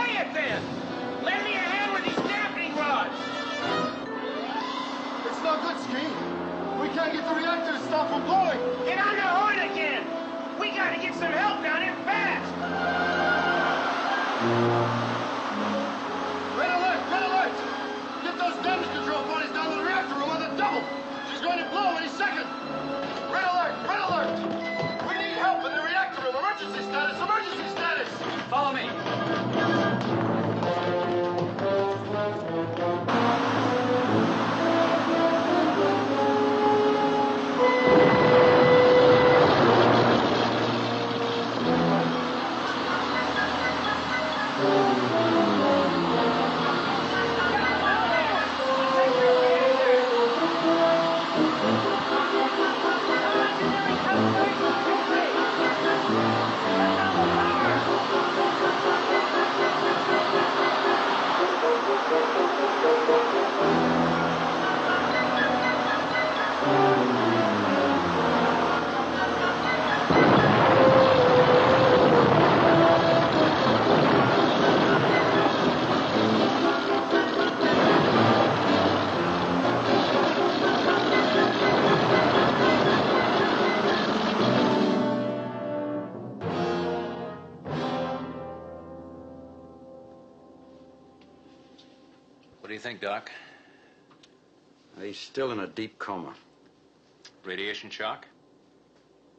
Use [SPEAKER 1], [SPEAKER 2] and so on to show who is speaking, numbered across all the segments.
[SPEAKER 1] Play it then! Lend me a hand with these dampening rods!
[SPEAKER 2] It's no good, Ski. We can't get the reactor to stop from blowing.
[SPEAKER 1] Get on the horn again! We gotta get some help down here fast!
[SPEAKER 2] Red alert! Red alert! Get those damage control bodies down to the reactor room on the double. She's going to blow any second. Red alert! Red alert! We need help in the reactor room. Emergency status! Emergency status!
[SPEAKER 1] Follow me.
[SPEAKER 3] What do you think, Doc?
[SPEAKER 4] He's still in a deep coma.
[SPEAKER 3] Radiation shock?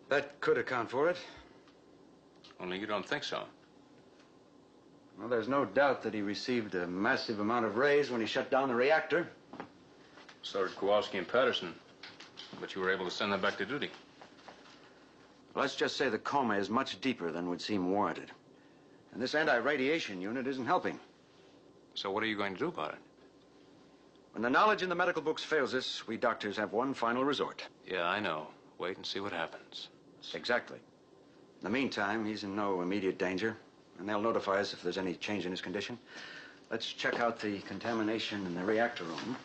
[SPEAKER 4] That could account for it.
[SPEAKER 3] Only you don't think so.
[SPEAKER 4] Well, there's no doubt that he received a massive amount of rays when he shut down the reactor.
[SPEAKER 3] So did Kowalski and Patterson. But you were able to send them back to duty.
[SPEAKER 4] Let's just say the coma is much deeper than would seem warranted. And this anti-radiation unit isn't helping.
[SPEAKER 3] So what are you going to do about it?
[SPEAKER 4] When the knowledge in the medical books fails us, we doctors have one final resort.
[SPEAKER 3] Yeah, I know. Wait and see what happens.
[SPEAKER 4] Exactly. In the meantime, he's in no immediate danger, and they'll notify us if there's any change in his condition. Let's check out the contamination in the reactor room.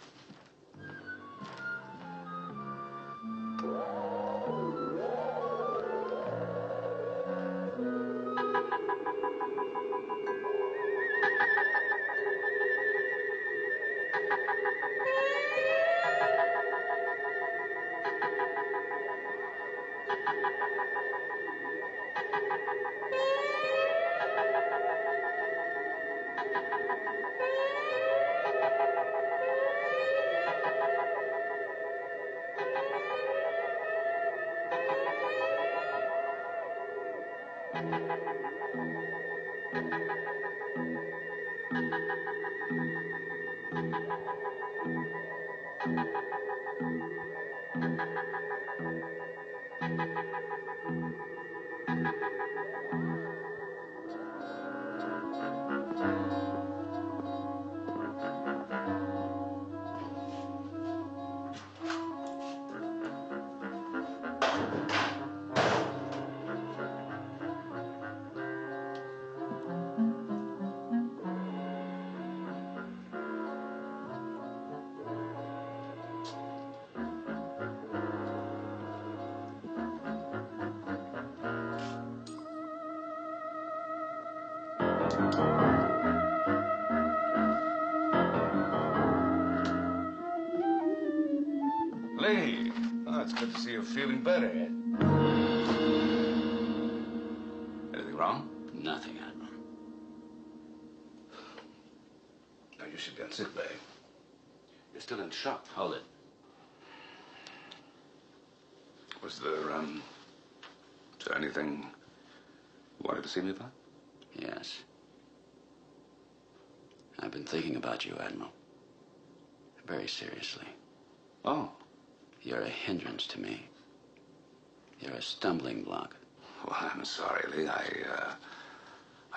[SPEAKER 5] Lee, oh, it's good to see you feeling better, Ed. Anything wrong?
[SPEAKER 6] Nothing, Admiral.
[SPEAKER 5] No, you should be on sick bay.
[SPEAKER 6] You're still in shock. Hold it.
[SPEAKER 5] Was there anything you wanted to see me about?
[SPEAKER 6] Yes. I've been thinking about you, Admiral. Very seriously.
[SPEAKER 5] Oh.
[SPEAKER 6] You're a hindrance to me. You're a stumbling block.
[SPEAKER 5] Well, I'm sorry, Lee. I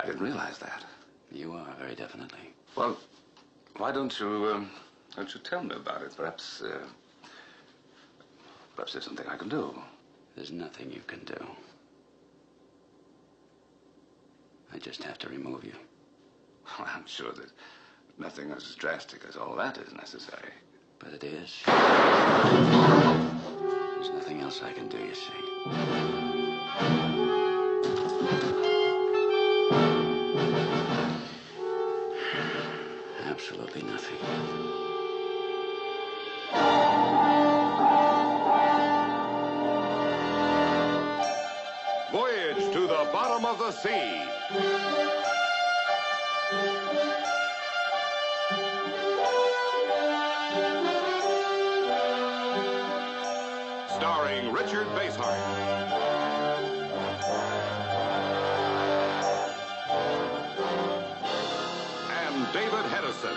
[SPEAKER 5] didn't realize that.
[SPEAKER 6] You are, very definitely.
[SPEAKER 5] Well, why don't you tell me about it? Perhaps there's something I can do.
[SPEAKER 6] There's nothing you can do. I just have to remove you.
[SPEAKER 5] Well, I'm sure that nothing as drastic as all that is necessary.
[SPEAKER 6] But it is. There's nothing else I can do, you see. Absolutely nothing.
[SPEAKER 7] Voyage to the bottom of the sea. Starring Richard Basehart. And David Hedison.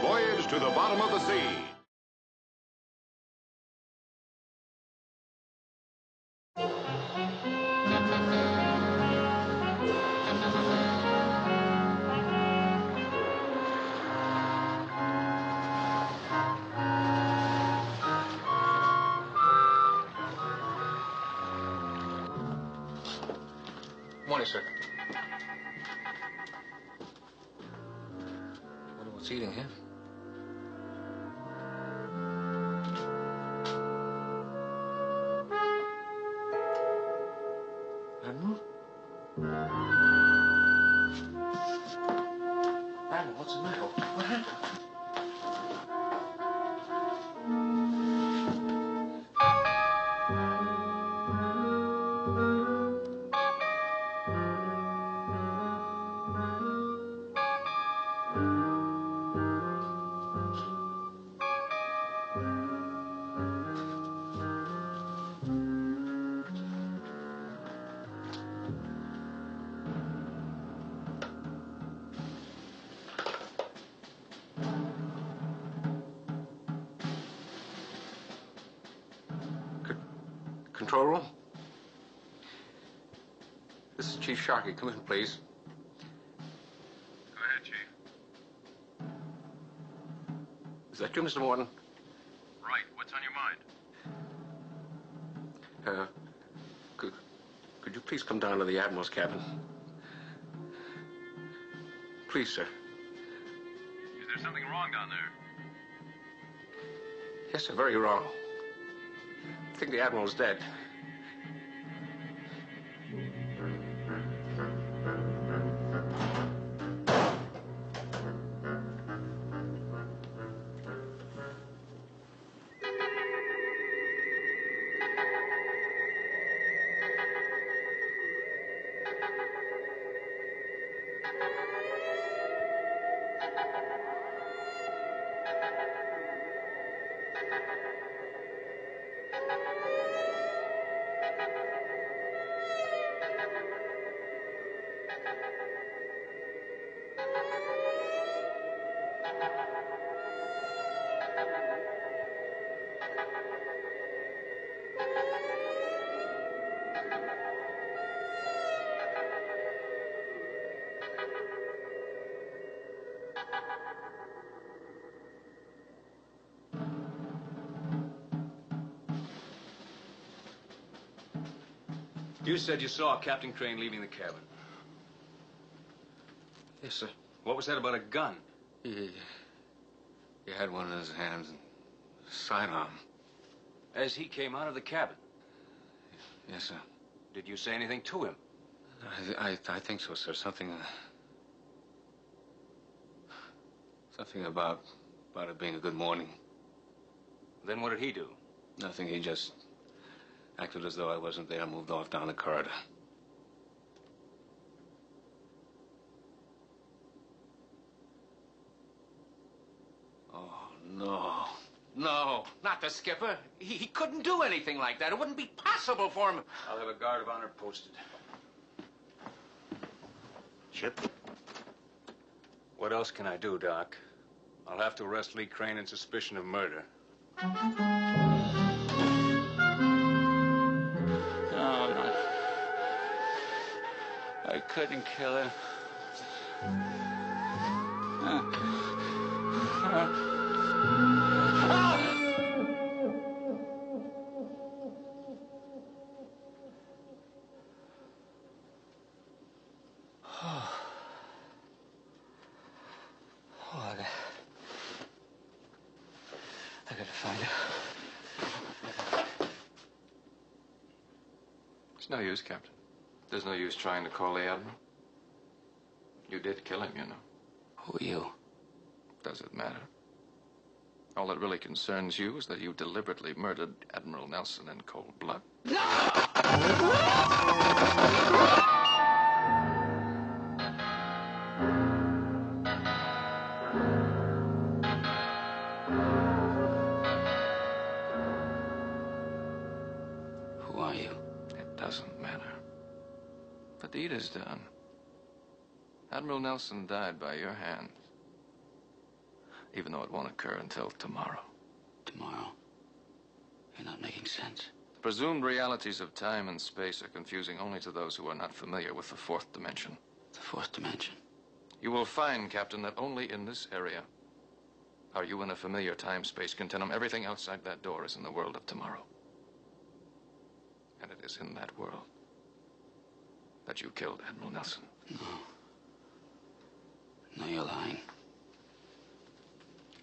[SPEAKER 7] Voyage to the bottom of the sea.
[SPEAKER 3] Morning, sir. Wonder what's eating here? Admiral? Admiral, what's the matter? What happened? Control room? This is Chief Sharkey. Come in, please.
[SPEAKER 5] Go ahead, Chief.
[SPEAKER 3] Is that you, Mr. Morton?
[SPEAKER 5] Right. What's on your mind?
[SPEAKER 3] Could you please come down to the Admiral's cabin? Please, sir.
[SPEAKER 5] Is there something wrong down there?
[SPEAKER 3] Yes, sir, very wrong. I think the Admiral's dead. You said you saw Captain Crane leaving the cabin. Yes, sir. What was that about a gun?
[SPEAKER 6] He had one in his hands and a sidearm.
[SPEAKER 3] As he came out of the cabin.
[SPEAKER 6] Yes, sir.
[SPEAKER 3] Did you say anything to him?
[SPEAKER 6] I think so, sir. Something about it being a good morning.
[SPEAKER 3] Then what did he do?
[SPEAKER 6] Nothing. He just acted as though I wasn't there and moved off down the corridor. Oh, no. No, not the skipper. He couldn't do anything like that. It wouldn't be possible for him.
[SPEAKER 3] I'll have a guard of honor posted.
[SPEAKER 4] Chip?
[SPEAKER 3] What else can I do, Doc? I'll have to arrest Lee Crane in suspicion of murder.
[SPEAKER 6] No. I couldn't kill him. I gotta find out. It's no use, Captain. There's no use trying to call the Admiral. You did kill him, you know.
[SPEAKER 5] Who are you?
[SPEAKER 6] Does it matter? All that really concerns you is that you deliberately murdered Admiral Nelson in cold blood.
[SPEAKER 5] Who are you?
[SPEAKER 6] It doesn't matter. The deed is done. Admiral Nelson died by your hands. Even though it won't occur until tomorrow.
[SPEAKER 5] Tomorrow? You're not making sense.
[SPEAKER 6] The presumed realities of time and space are confusing only to those who are not familiar with the fourth dimension.
[SPEAKER 5] The fourth dimension?
[SPEAKER 6] You will find, Captain, that only in this area are you in a familiar time-space continuum. Everything outside that door is in the world of tomorrow. And it is in that world that you killed Admiral Nelson.
[SPEAKER 5] No. No, you're lying.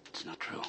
[SPEAKER 5] It's not true.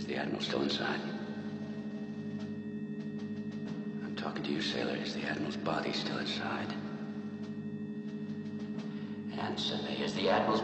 [SPEAKER 5] The Admiral's still inside. I'm talking to you, sailor. Is the Admiral's body still inside? Answer me. Is the Admiral's...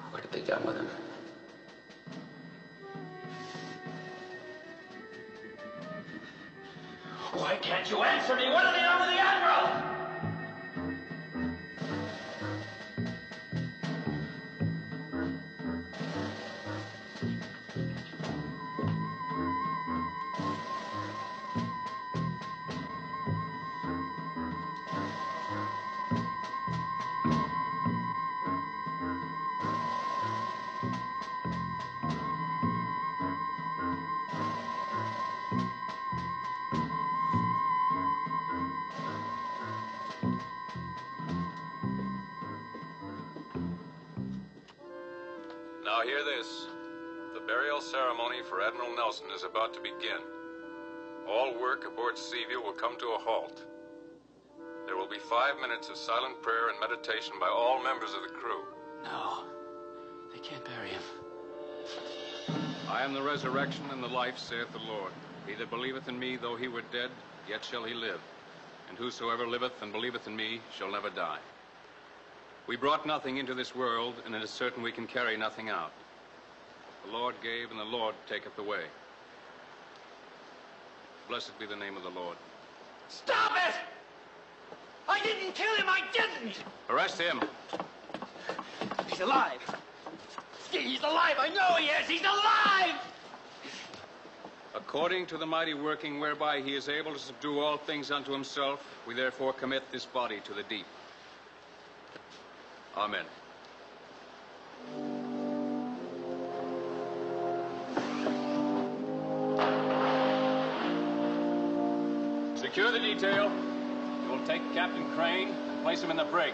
[SPEAKER 5] What have they done with him?
[SPEAKER 1] Why can't you answer me? What are they done with the Admiral?
[SPEAKER 3] Now hear this. The burial ceremony for Admiral Nelson is about to begin. All work aboard Seaview will come to a halt. There will be 5 minutes of silent prayer and meditation by all members of the crew.
[SPEAKER 5] No. They can't bury him.
[SPEAKER 3] I am the resurrection and the life, saith the Lord. He that believeth in me, though he were dead, yet shall he live. And whosoever liveth and believeth in me shall never die. We brought nothing into this world, and it is certain we can carry nothing out. The Lord gave, and the Lord taketh away. Blessed be the name of the Lord.
[SPEAKER 1] Stop it! I didn't kill him, I didn't!
[SPEAKER 3] Arrest him.
[SPEAKER 1] He's alive. He's alive, I know he is! He's alive!
[SPEAKER 3] According to the mighty working whereby he is able to subdue all things unto himself, we therefore commit this body to the deep. Amen. Secure the detail. We will take Captain Crane and place him in the brig.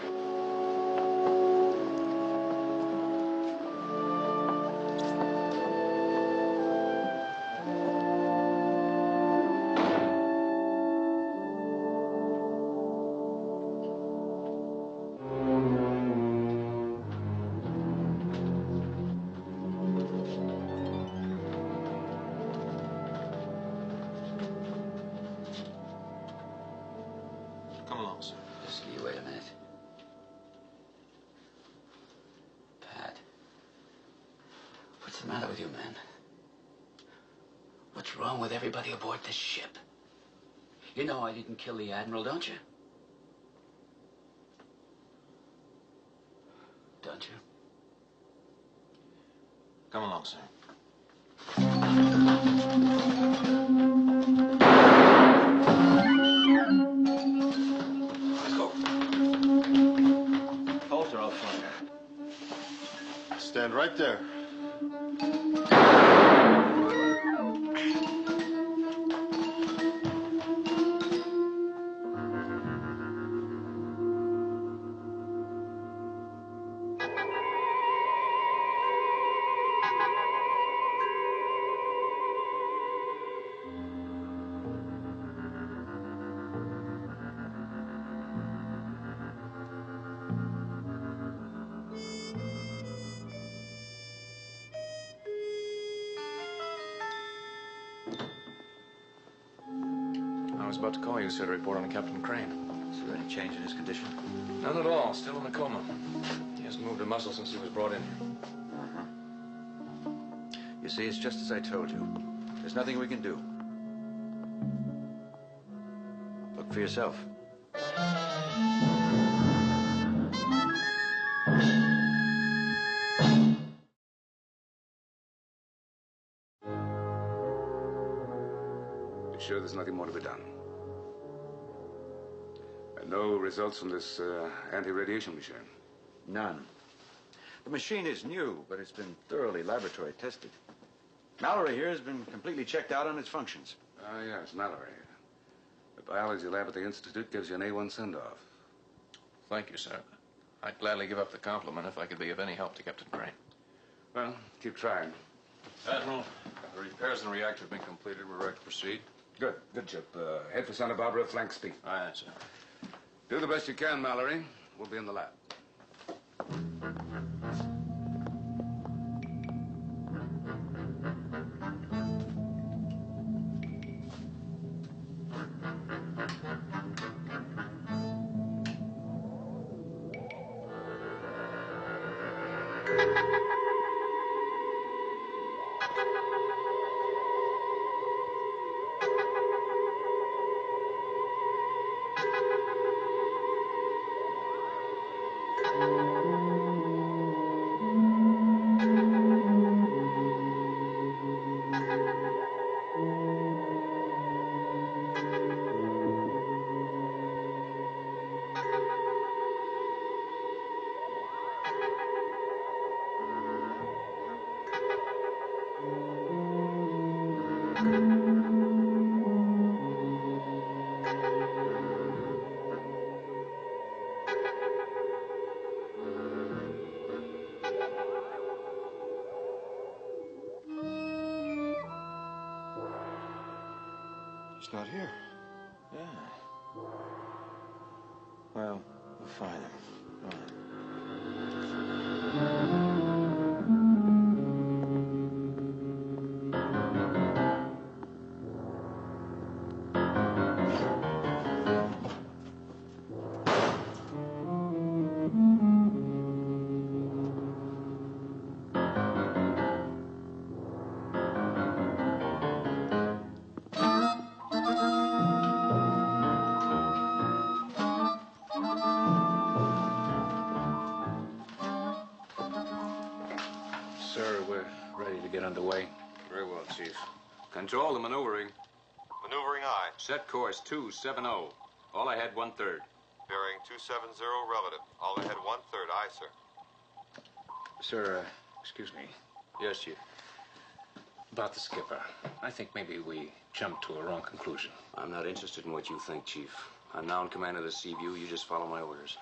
[SPEAKER 6] Come along, sir.
[SPEAKER 5] Just you wait a minute. Pat. What's the matter with you, man? What's wrong with everybody aboard this ship? You know I didn't kill the Admiral, don't you? Don't you?
[SPEAKER 6] Come along, sir.
[SPEAKER 5] Let's go.
[SPEAKER 4] Halter, I'll fire.
[SPEAKER 2] Stand right there.
[SPEAKER 6] I was about to call you, sir, to report on Captain Crane.
[SPEAKER 4] Is there any change in his condition?
[SPEAKER 6] None at all. Still in a coma. He hasn't moved a muscle since he was brought in here.
[SPEAKER 4] You see, it's just as I told you. There's nothing we can do. Look for yourself.
[SPEAKER 5] You sure there's nothing more to be done? And no results from this anti-radiation machine?
[SPEAKER 4] None. The machine is new, but it's been thoroughly laboratory tested. Mallory here has been completely checked out on its functions.
[SPEAKER 5] Ah, yes, Mallory. The biology lab at the Institute gives you an A1 send-off.
[SPEAKER 6] Thank you, sir. I'd gladly give up the compliment if I could be of any help to Captain Crane.
[SPEAKER 5] Well, keep trying.
[SPEAKER 3] Admiral, the repairs in the reactor have been completed. We're ready to proceed.
[SPEAKER 5] Good, good, Chip. Head for Santa Barbara, flank speed.
[SPEAKER 3] Aye, sir.
[SPEAKER 5] Do the best you can, Mallory. We'll be in the lab.
[SPEAKER 2] He's not here.
[SPEAKER 6] Yeah. Well, we'll find him. Go on.
[SPEAKER 8] ready to get underway.
[SPEAKER 3] Very well, Chief. Control the maneuvering.
[SPEAKER 9] Maneuvering aye.
[SPEAKER 3] Set course 270. All ahead 1/3.
[SPEAKER 9] Bearing 270 relative. All ahead 1/3. Aye, sir.
[SPEAKER 8] Sir, excuse me.
[SPEAKER 3] Yes, Chief.
[SPEAKER 8] About the skipper. I think maybe we jumped to a wrong conclusion.
[SPEAKER 3] I'm not interested in what you think, Chief. I'm now in command of the Seaview. You just follow my orders.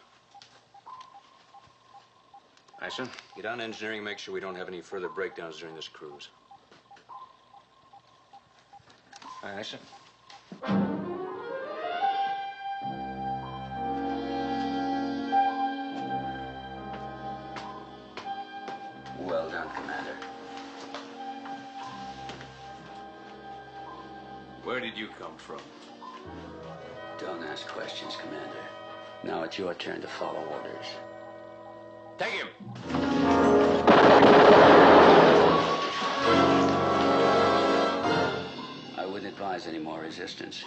[SPEAKER 8] Aye, sir.
[SPEAKER 3] Get on engineering and make sure we don't have any further breakdowns during this cruise.
[SPEAKER 8] Aye, sir.
[SPEAKER 4] Well done, Commander.
[SPEAKER 3] Where did you come from?
[SPEAKER 4] Don't ask questions, Commander. Now it's your turn to follow orders.
[SPEAKER 3] Take him!
[SPEAKER 4] I wouldn't advise any more resistance.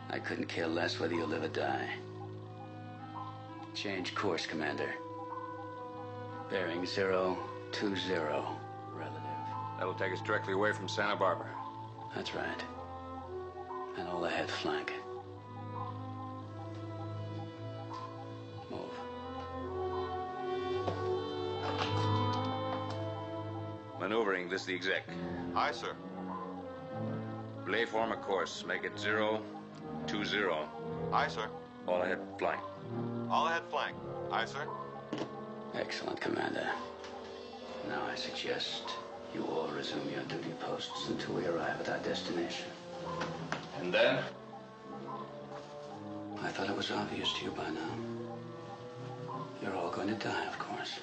[SPEAKER 4] I couldn't care less whether you live or die. Change course, Commander. Bearing 020, relative.
[SPEAKER 3] That'll take us directly away from Santa Barbara.
[SPEAKER 4] That's right. And all ahead flank. Move.
[SPEAKER 3] Maneuvering, this is the exec.
[SPEAKER 9] Aye, sir.
[SPEAKER 3] Belay form a course. Make it 020.
[SPEAKER 9] Aye, sir.
[SPEAKER 3] All ahead flank.
[SPEAKER 9] All ahead flank. Aye, sir.
[SPEAKER 4] Excellent, Commander. Now I suggest you all resume your duty posts until we arrive at our destination.
[SPEAKER 3] And then?
[SPEAKER 4] I thought it was obvious to you by now. You're all going to die, of course.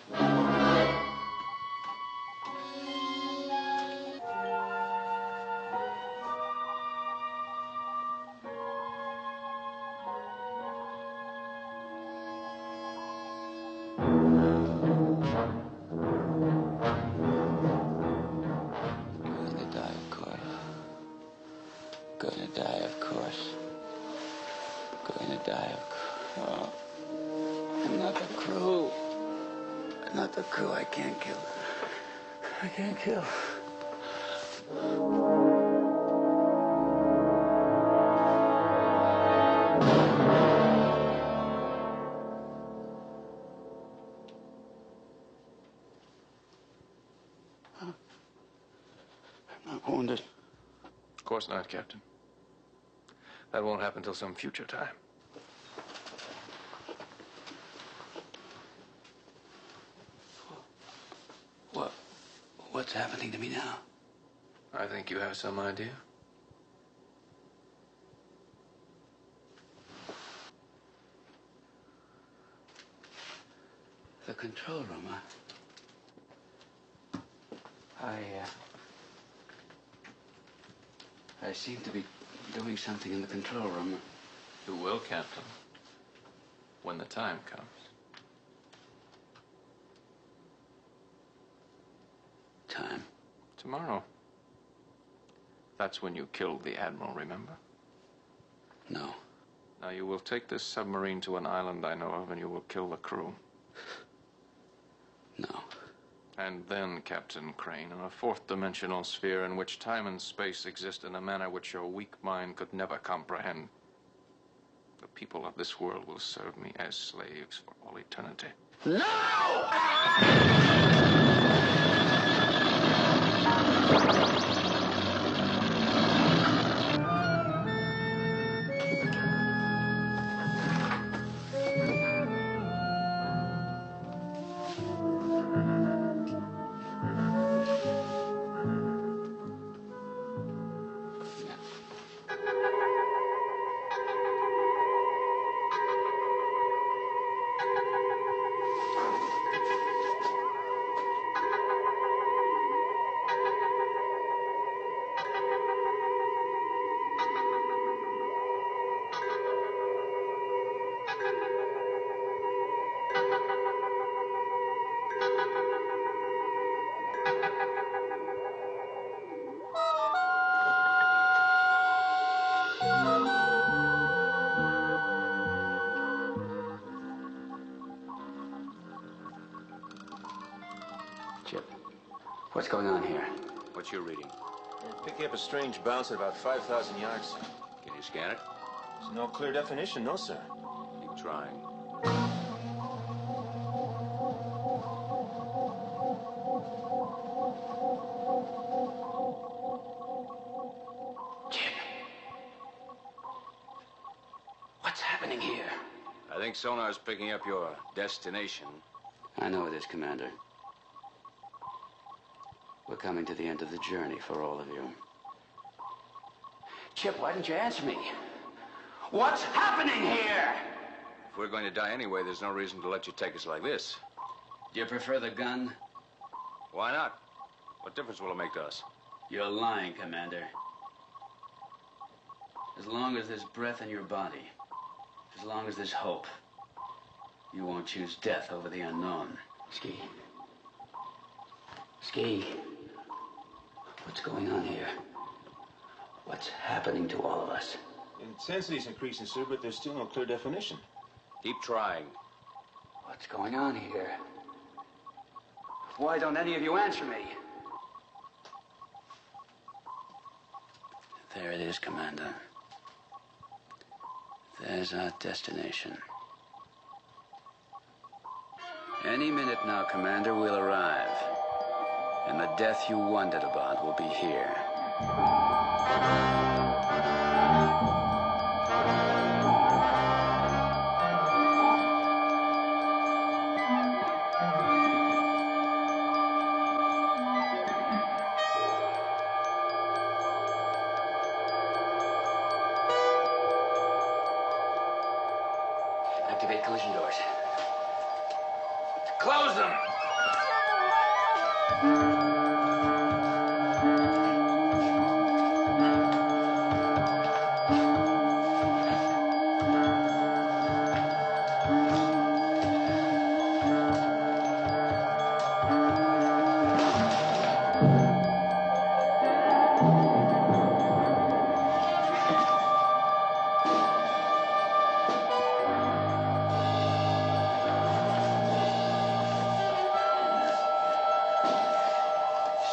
[SPEAKER 4] Gonna die, of course. Gonna die, of course. Oh. I'm not the crew. I'm not the crew. I can't kill. I can't kill. I'm not wounded.
[SPEAKER 6] Of course not, Captain. That won't happen till some future time.
[SPEAKER 4] What's happening to me now?
[SPEAKER 6] I think you have some idea.
[SPEAKER 4] The control room, I seem to be doing something in the control room.
[SPEAKER 6] You will, Captain. When the time comes.
[SPEAKER 4] Time?
[SPEAKER 6] Tomorrow. That's when you killed the Admiral, remember?
[SPEAKER 4] No.
[SPEAKER 6] Now you will take this submarine to an island I know of and you will kill the crew.
[SPEAKER 4] No.
[SPEAKER 6] And then, Captain Crane, in a fourth-dimensional sphere in which time and space exist in a manner which your weak mind could never comprehend, the people of this world will serve me as slaves for all eternity.
[SPEAKER 2] No!
[SPEAKER 4] What's going on here?
[SPEAKER 10] What you reading?
[SPEAKER 11] Picking up a strange bounce at about 5,000 yards.
[SPEAKER 10] Can you scan it?
[SPEAKER 11] There's no clear definition, no, sir.
[SPEAKER 10] Keep trying.
[SPEAKER 4] What's happening here?
[SPEAKER 10] I think sonar's picking up your destination.
[SPEAKER 4] I know it is, Commander. We're coming to the end of the journey for all of you. Chip, why didn't you answer me? What's happening here?
[SPEAKER 10] If we're going to die anyway, there's no reason to let you take us like this.
[SPEAKER 4] Do you prefer the gun?
[SPEAKER 10] Why not? What difference will it make to us?
[SPEAKER 4] You're lying, Commander. As long as there's breath in your body, as long as there's hope, you won't choose death over the unknown. Ski. Ski. What's going on here? What's happening to all of us?
[SPEAKER 11] Intensity's increasing, sir, but there's still no clear definition.
[SPEAKER 10] Keep trying.
[SPEAKER 4] What's going on here? Why don't any of you answer me? There it is, Commander. There's our destination. Any minute now, Commander, we'll arrive. And the death you wondered about will be here. Activate collision doors. Close them!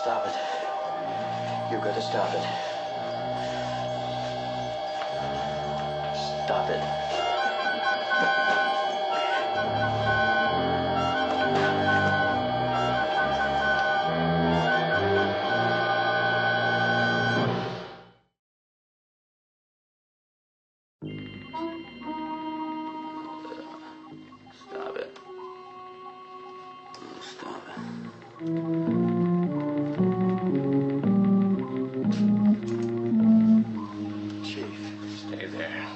[SPEAKER 4] Stop it. You've got to stop it. Stop it. Stop it. Stop it.
[SPEAKER 8] Stay there.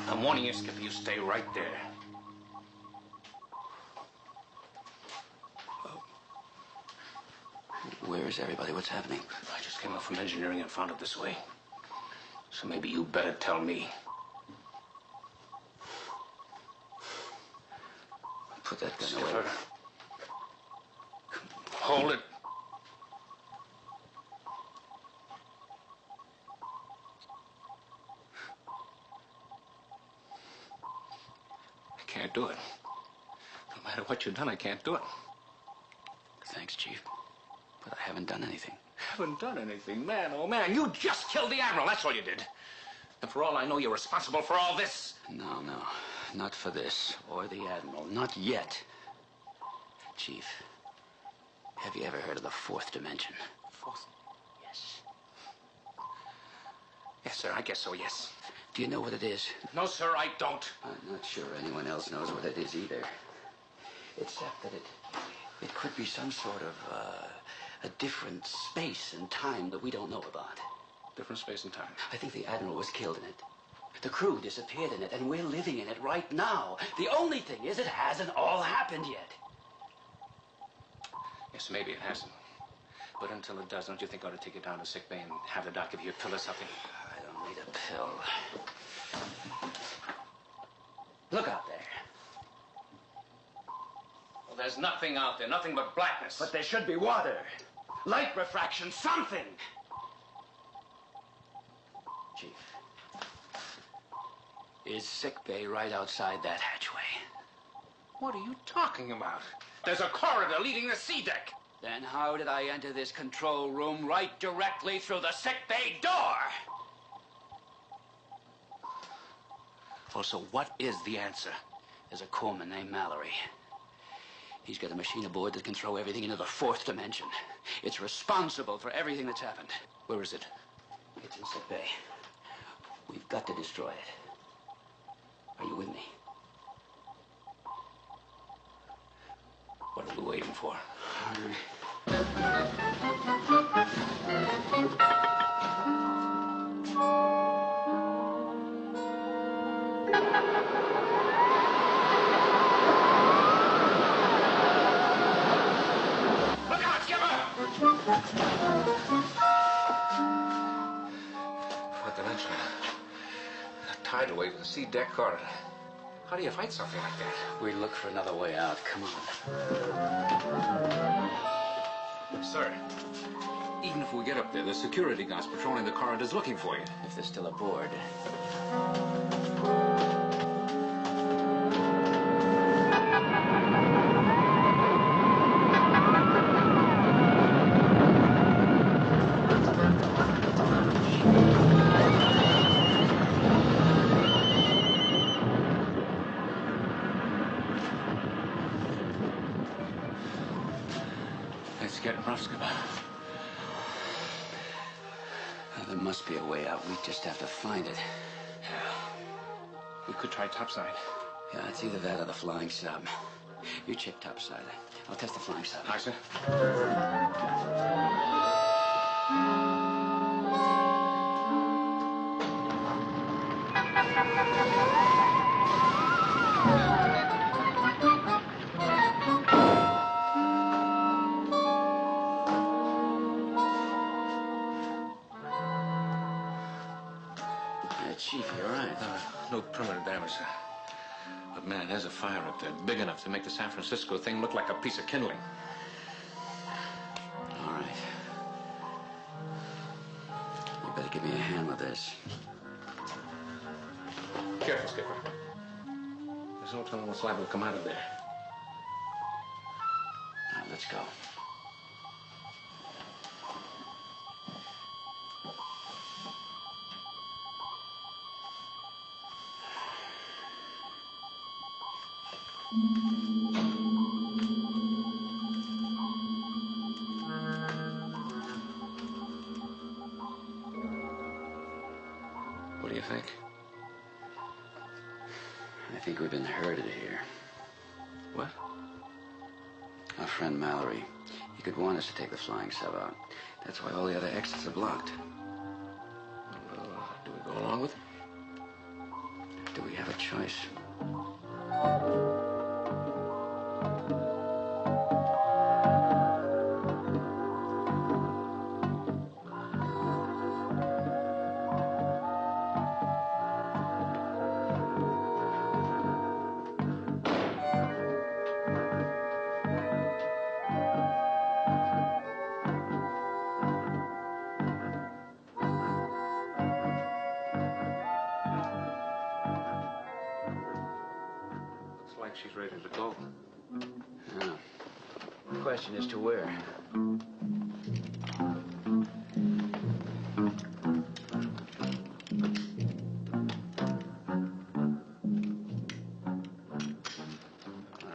[SPEAKER 8] I'm warning you, Skipper. You stay right there.
[SPEAKER 4] Where is everybody? What's happening?
[SPEAKER 8] I just came up from engineering and found it this way. So maybe you better tell me.
[SPEAKER 4] Put that gun
[SPEAKER 8] Skipper.
[SPEAKER 4] away.
[SPEAKER 8] Hold it. I can't do it. No matter what you've done, I can't do it.
[SPEAKER 4] Thanks, Chief. But I haven't done anything.
[SPEAKER 8] Haven't done anything, man. Oh, man, you just killed the Admiral. That's all you did. And for all I know, you're responsible for all this.
[SPEAKER 4] No, no. Not for this. Or the Admiral. Not yet. Chief, have you ever heard of the fourth dimension?
[SPEAKER 8] Fourth?
[SPEAKER 4] Yes.
[SPEAKER 8] Yes, sir. I guess so, yes.
[SPEAKER 4] Do you know what it is?
[SPEAKER 8] No, sir, I don't.
[SPEAKER 4] I'm not sure anyone else knows what it is either. Except that it could be some sort of, a different space and time that we don't know about.
[SPEAKER 8] Different space and time.
[SPEAKER 4] I think the Admiral was killed in it. The crew disappeared in it, and we're living in it right now. The only thing is, it hasn't all happened yet.
[SPEAKER 8] Yes, maybe it hasn't. But until it does, don't you think I ought to take you down to sick bay and have the doc give you a pill or something?
[SPEAKER 4] I don't need a pill. Look out there.
[SPEAKER 8] Well, there's nothing out there, nothing but blackness.
[SPEAKER 4] But there should be water. Light refraction, something. Chief, is sick bay right outside that hatchway?
[SPEAKER 8] What are you talking about? There's a corridor leading to sea deck.
[SPEAKER 4] Then how did I enter this control room right directly through the sick bay door?
[SPEAKER 8] Well, so what is the answer?
[SPEAKER 4] There's a corpsman named Mallory. He's got a machine aboard that can throw everything into the fourth dimension. It's responsible for everything that's happened.
[SPEAKER 8] Where is it?
[SPEAKER 4] It's in sick bay. We've got to destroy it. Are you with me?
[SPEAKER 8] What are we waiting for?
[SPEAKER 2] Look out, skipper!
[SPEAKER 8] Fourth dimension. A tidal wave of the sea deck corridor. How do you fight something like that?
[SPEAKER 4] We look for another way out. Come on.
[SPEAKER 8] Sir, even if we get up there, the security guards patrolling the corridors looking for you.
[SPEAKER 4] If they're still aboard.
[SPEAKER 8] It's getting rough, skipper.
[SPEAKER 4] There must be a way out. We just have to find it.
[SPEAKER 8] We could try topside.
[SPEAKER 4] Yeah, it's either that or the flying sub. You check topside. I'll test the flying sub.
[SPEAKER 8] Aye, sir.
[SPEAKER 4] Chief, you all right?
[SPEAKER 8] No permanent damage, sir. But man, there's a fire up there big enough to make the San Francisco thing look like a piece of kindling.
[SPEAKER 4] All right. You better give me a hand with this.
[SPEAKER 8] Careful, skipper. There's no telling what's liable to come out of there.
[SPEAKER 4] All right, let's go.
[SPEAKER 8] What do you think?
[SPEAKER 4] I think we've been herded here.
[SPEAKER 8] What?
[SPEAKER 4] Our friend Mallory. He could want us to take the flying sub out. That's why all the other exits are blocked.
[SPEAKER 8] Well, do we go along with it?
[SPEAKER 4] Do we have a choice?
[SPEAKER 8] Looks like she's ready to go.
[SPEAKER 4] Yeah. The question is to where? All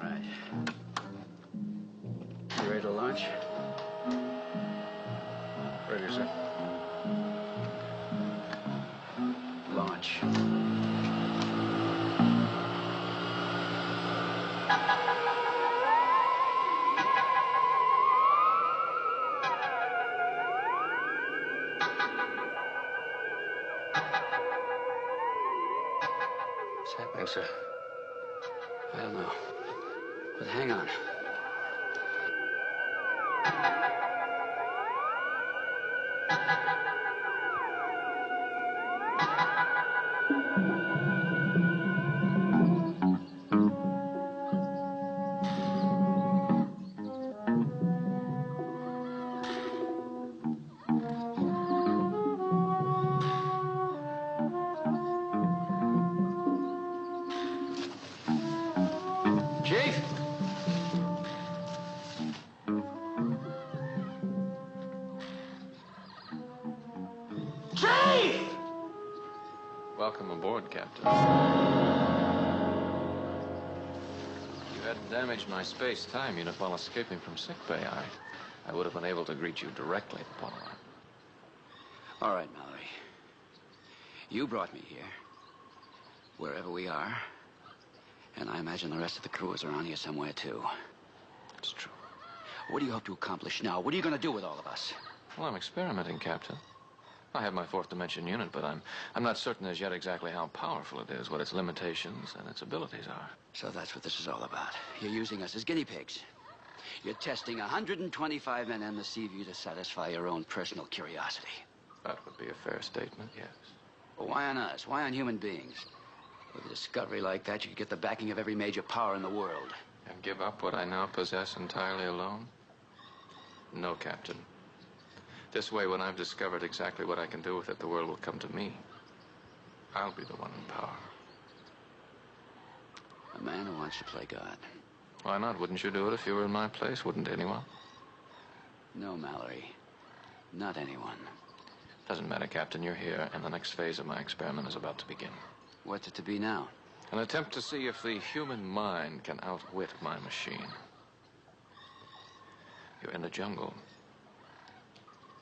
[SPEAKER 4] right. You ready to launch?
[SPEAKER 8] Ready, sir.
[SPEAKER 4] Launch.
[SPEAKER 8] What's happening, sir?
[SPEAKER 4] I don't know. But hang on. Chief?
[SPEAKER 6] Captain. If you hadn't damaged my space-time unit while escaping from sickbay, I would have been able to greet you directly, Apollo.
[SPEAKER 4] All right, Mallory. You brought me here, wherever we are, and I imagine the rest of the crew is around here somewhere, too.
[SPEAKER 6] It's true.
[SPEAKER 4] What do you hope to accomplish now? What are you going to do with all of us?
[SPEAKER 6] Well, I'm experimenting, Captain. I have my fourth dimension unit, but I'm not certain as yet exactly how powerful it is, what its limitations and its abilities are.
[SPEAKER 4] So that's what this is all about. You're using us as guinea pigs. You're testing 125 men in the Seaview to satisfy your own personal curiosity.
[SPEAKER 6] That would be a fair statement, yes.
[SPEAKER 4] Well, why on us? Why on human beings? With a discovery like that, you could get the backing of every major power in the world.
[SPEAKER 6] And give up what I now possess entirely alone? No, Captain. This way, when I've discovered exactly what I can do with it, the world will come to me. I'll be the one in power.
[SPEAKER 4] A man who wants to play God.
[SPEAKER 6] Why not? Wouldn't you do it if you were in my place? Wouldn't anyone?
[SPEAKER 4] No, Mallory. Not anyone.
[SPEAKER 6] Doesn't matter, Captain. You're here, and the next phase of my experiment is about to begin.
[SPEAKER 4] What's it to be now?
[SPEAKER 6] An attempt to see if the human mind can outwit my machine. You're in the jungle.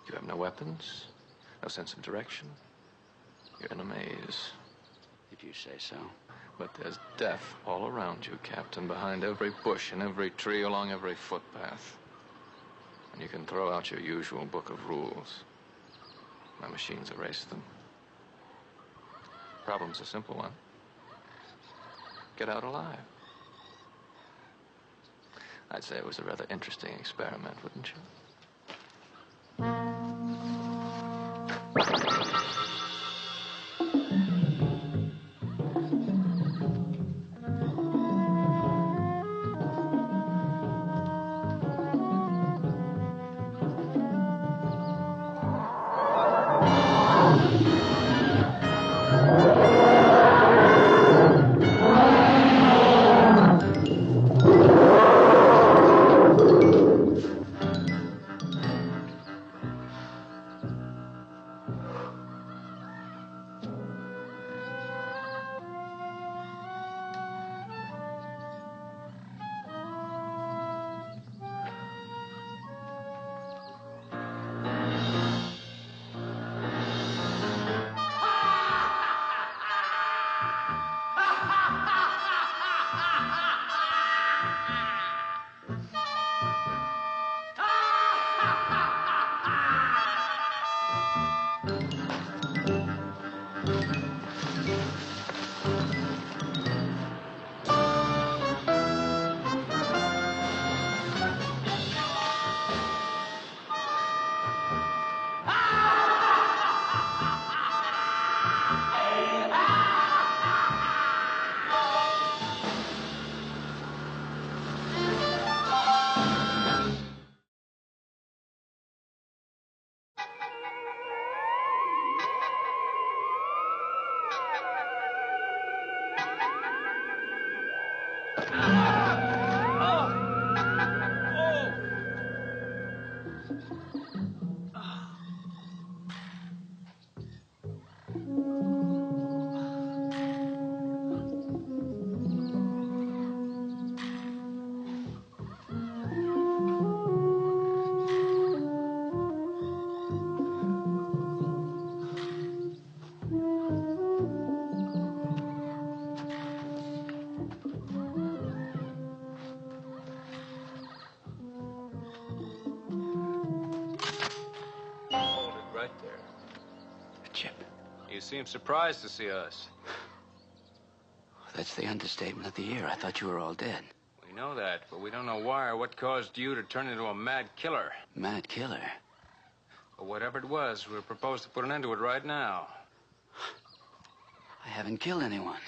[SPEAKER 6] You have no weapons, no sense of direction. You're in a maze.
[SPEAKER 4] If you say so.
[SPEAKER 6] But there's death all around you, Captain, behind every bush and every tree, along every footpath. And you can throw out your usual book of rules. My machines erase them. Problem's a simple one. Get out alive. I'd say it was a rather interesting experiment, wouldn't you?
[SPEAKER 10] You seem surprised to see us.
[SPEAKER 4] That's the understatement of the year. I thought you were all dead.
[SPEAKER 10] We know that, but we don't know why or what caused you to turn into a mad killer.
[SPEAKER 4] Mad killer?
[SPEAKER 10] But whatever it was, we propose to put an end to it right now.
[SPEAKER 4] I haven't killed anyone.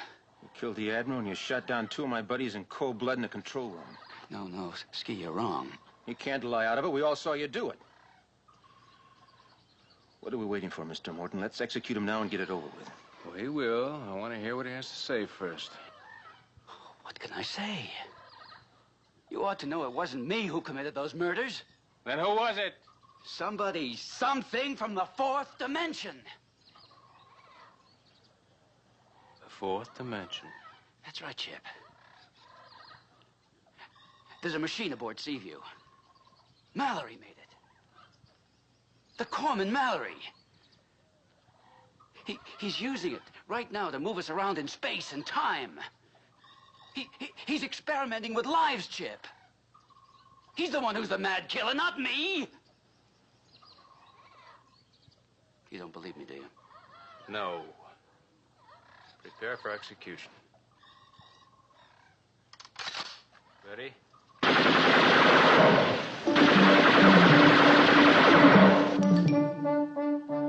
[SPEAKER 11] You killed the Admiral and you shot down 2 of my buddies in cold blood in the control room.
[SPEAKER 4] No, Ski, you're wrong.
[SPEAKER 11] You can't lie out of it. We all saw you do it. What are we waiting for, Mr. Morton? Let's execute him now and get it over with.
[SPEAKER 10] We will. I want to hear what he has to say first.
[SPEAKER 4] What can I say? You ought to know it wasn't me who committed those murders.
[SPEAKER 10] Then who was it?
[SPEAKER 4] Somebody, something from the 4th dimension.
[SPEAKER 11] The
[SPEAKER 10] fourth dimension.
[SPEAKER 1] That's right, Chip. There's a machine aboard Seaview. Mallory made it. The Corpsman Mallory. He's using it right now to move us around in space and time. He's experimenting with lives, Chip. He's the one who's the mad killer, not me. You don't believe me, do you?
[SPEAKER 10] No. Prepare for execution. Ready?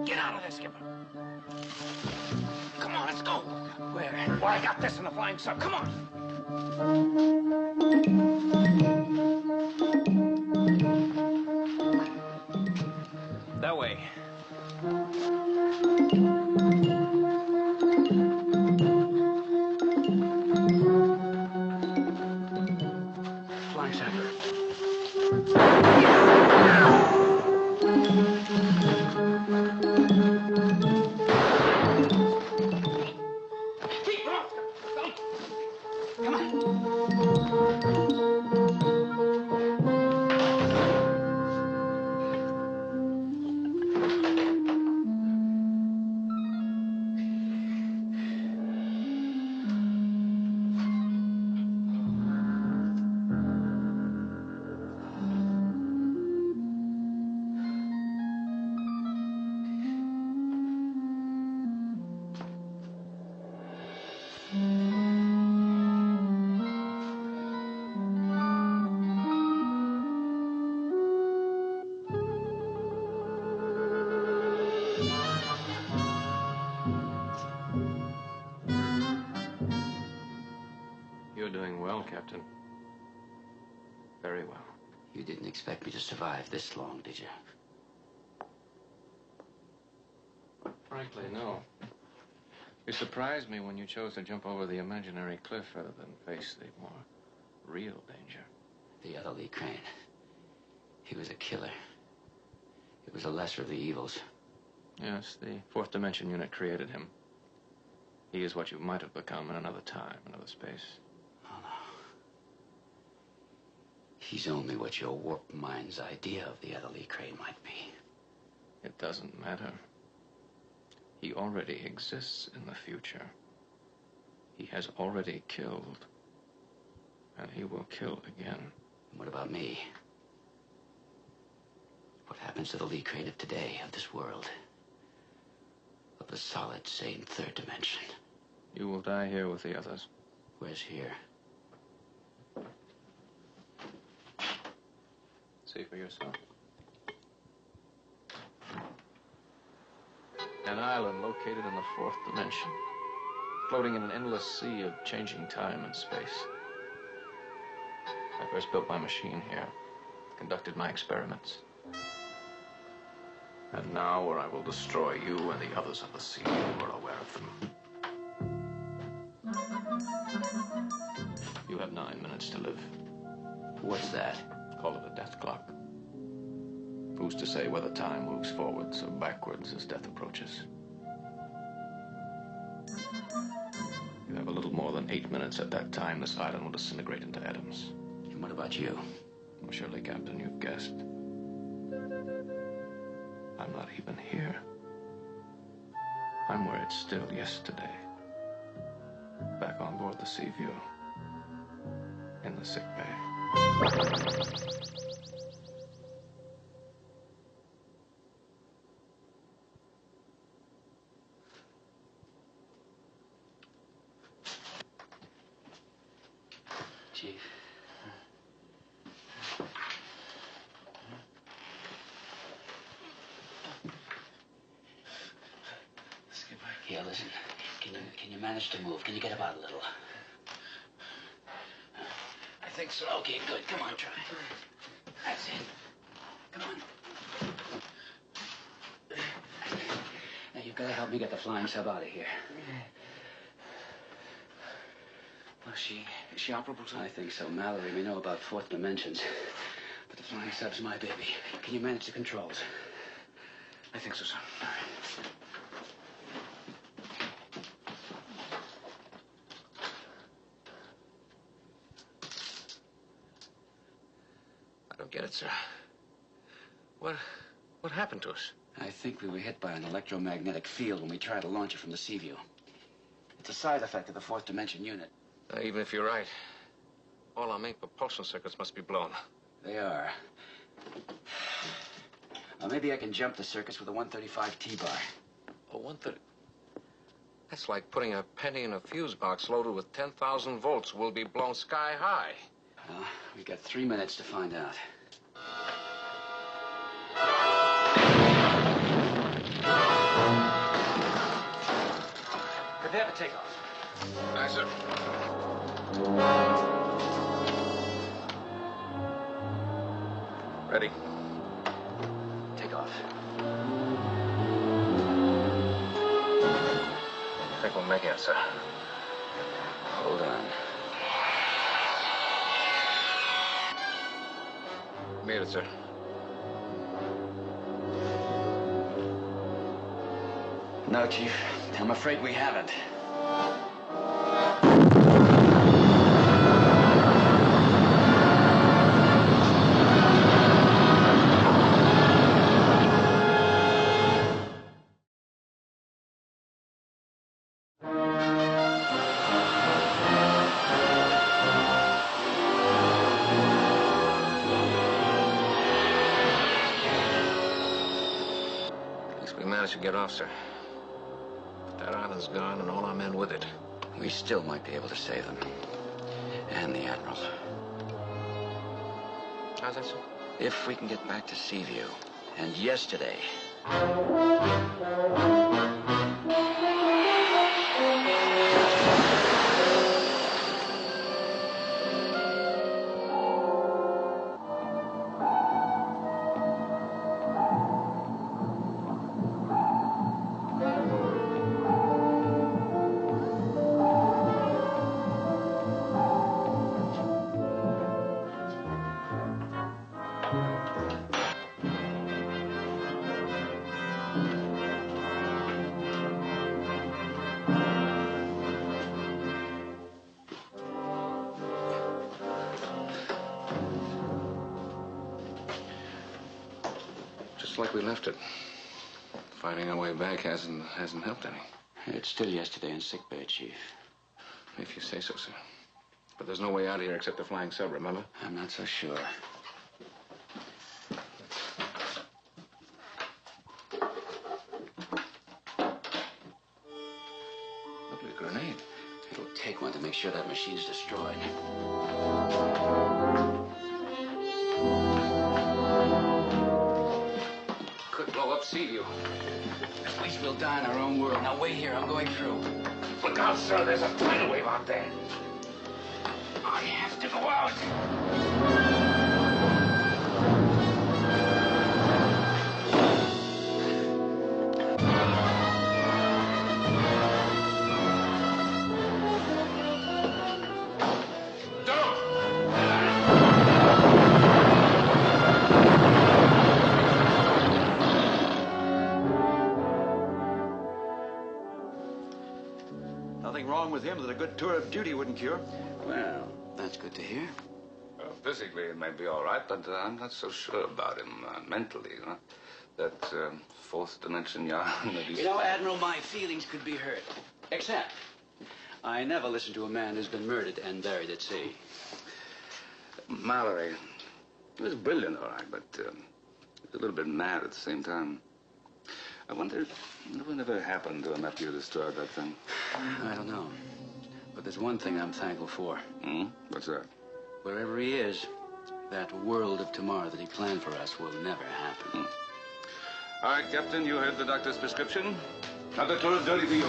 [SPEAKER 8] Get out of there, Skipper. Come on, let's go.
[SPEAKER 1] Where?
[SPEAKER 8] Well, I got this in the flying sub. Come on.
[SPEAKER 10] That way.
[SPEAKER 1] Flying sub. Come on.
[SPEAKER 6] You're doing well, Captain. Very well.
[SPEAKER 1] You didn't expect me to survive this long, did you?
[SPEAKER 6] Frankly, no. You surprised me when you chose to jump over the imaginary cliff rather than face the more real danger.
[SPEAKER 1] The other Lee Crane. He was a killer. He was a lesser of the evils.
[SPEAKER 6] Yes, the fourth dimension unit created him. He is what you might have become in another time, another space.
[SPEAKER 1] Oh, no. He's only what your warped mind's idea of the other Lee Crane might be.
[SPEAKER 6] It doesn't matter. He already exists in the future. He has already killed. And he will kill again.
[SPEAKER 1] And what about me? What happens to the Lee Crane of today, of this world? Of the solid, sane third dimension?
[SPEAKER 6] You will die here with the others.
[SPEAKER 1] Where's here?
[SPEAKER 6] See for yourself. An island located in the fourth dimension, floating in an endless sea of changing time and space. I first built my machine here, conducted my experiments. And now, where I will destroy you and the others of the sea who are aware of them. You have 9 minutes to live.
[SPEAKER 1] What's that?
[SPEAKER 6] Call it a death clock. Who's to say whether time moves forwards or backwards as death approaches? You have a little more than 8 minutes. At that time, this island will disintegrate into atoms.
[SPEAKER 1] And what about you?
[SPEAKER 6] Well, surely, Captain, you've guessed. I'm not even here. I'm where it still yesterday. Back on board the Seaview. In the sick bay.
[SPEAKER 1] Chief.
[SPEAKER 2] Skipper.
[SPEAKER 1] Yeah, listen. Can you manage to move? Can you get about a little?
[SPEAKER 2] I think so.
[SPEAKER 1] Okay, good. Come on, try. That's it. Come on. Now, you've got to help me get the flying sub out of here.
[SPEAKER 2] Well, is she operable?
[SPEAKER 1] I think so. Mallory may know about fourth dimensions. But the flying sub's my baby. Can you manage the controls?
[SPEAKER 2] I think so, sir.
[SPEAKER 1] All right.
[SPEAKER 8] don't get it, sir. What happened to us?
[SPEAKER 1] I think we were hit by an electromagnetic field when we tried to launch it from the Seaview. It's a side effect of the fourth dimension unit.
[SPEAKER 8] Even if you're right, all our main propulsion circuits must be blown.
[SPEAKER 1] They are. Maybe I can jump the circuits with a 135 T-bar.
[SPEAKER 8] Oh, 130. That's like putting a penny in a fuse box loaded with 10,000 volts. We'll be blown sky high.
[SPEAKER 1] Well, we've got 3 minutes to find out. Prepare to take off.
[SPEAKER 8] Aye, sir. Ready.
[SPEAKER 1] Take off.
[SPEAKER 8] I think we'll make it, sir.
[SPEAKER 1] Hold on.
[SPEAKER 8] Made it, sir.
[SPEAKER 1] No, Chief. I'm afraid we haven't.
[SPEAKER 8] At least we managed to get off, sir. That island's gone and all our men with it.
[SPEAKER 1] We still might be able to save them. And the Admiral.
[SPEAKER 8] How's that, sir?
[SPEAKER 1] If we can get back to Seaview. And yesterday.
[SPEAKER 8] Just like we left it. Finding our way back hasn't helped any.
[SPEAKER 1] It's still yesterday in sickbay, Chief.
[SPEAKER 8] If you say so, sir. But there's no way out of here except the flying sub, remember?
[SPEAKER 1] I'm not so sure.
[SPEAKER 8] Look at a grenade.
[SPEAKER 1] It'll take one to make sure that machine's destroyed.
[SPEAKER 8] Could blow up Seaview.
[SPEAKER 1] At least we'll die in our own world. Now wait here, I'm going through.
[SPEAKER 8] Look out, sir. There's a tidal wave out there.
[SPEAKER 1] I have to go out.
[SPEAKER 12] Nothing wrong with him that a good tour of duty wouldn't cure.
[SPEAKER 1] Well, that's good to hear.
[SPEAKER 5] Physically, it might be all right, but I'm not so sure about him mentally, you know? That fourth dimension yarn that he's...
[SPEAKER 1] You know, Admiral, my feelings could be hurt. Except, I never listened to a man who's been murdered and buried at sea.
[SPEAKER 5] Mallory, he was brilliant, all right, but he was a little bit mad at the same time. I wonder whatever happened to him after you destroyed that thing.
[SPEAKER 1] I don't know. But there's one thing I'm thankful for.
[SPEAKER 5] What's that?
[SPEAKER 1] Wherever he is, that world of tomorrow that he planned for us will never happen.
[SPEAKER 5] All right, Captain, you heard the doctor's prescription. Another tour of duty for you.